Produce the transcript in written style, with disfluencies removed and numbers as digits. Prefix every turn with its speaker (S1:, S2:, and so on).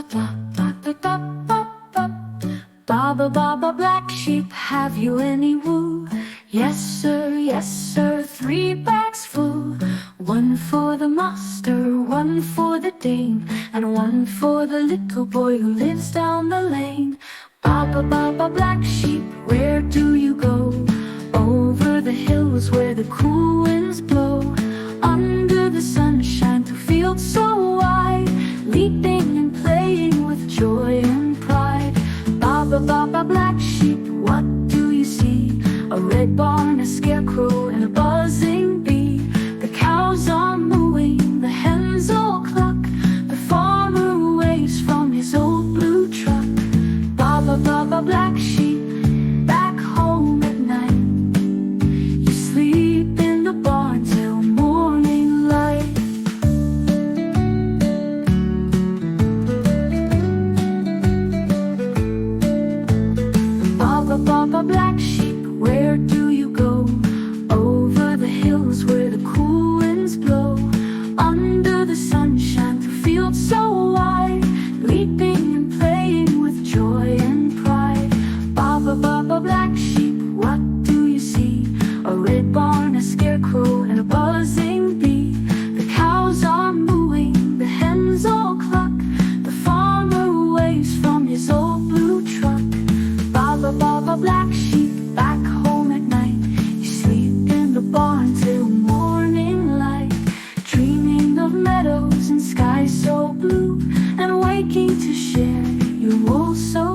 S1: blah, blah, blah, blah, blah, blah. Baa Baa Baa Baa Black Sheep, have you any wool? Yes sir, 3 bags full. One for the master, one for the dame, and one for the little boy who lives down the lane. Baa Baa Baa Baa Black Sheep, where do you go? Over the hills where the cool winds blow, under the sunshine through fields so wide, leaping and playing with joy and pride. Baa Baa Baa Baa Black Sheep, what do you see? A red barn, a scarecrow, and a buzzing bee. The cows are mooing, the hens all cluck, the farmer waves from his old blue truck. Baa Baa Baa Baa Black Sheep, back home at night, you sleep in the barn till morning light. Baa Baa Baa Baa Black Sheep, where do you go? Over the hills where the cool winds blow, under the sunshine through fields so wide, leaping and playing with joy and pride. Baa Baa Baa Baa Black Sheep, what do you see? A red barn, a scarecrow, and a buzzing bee. The cows are mooing, the hens all cluck, the farmer waves from his old blue truck. Baa Baa Baa Baa Black Sheep, back home at night, you sleep in the barn till morning light, dreaming of meadows and skies so blue, and waking to share your wool so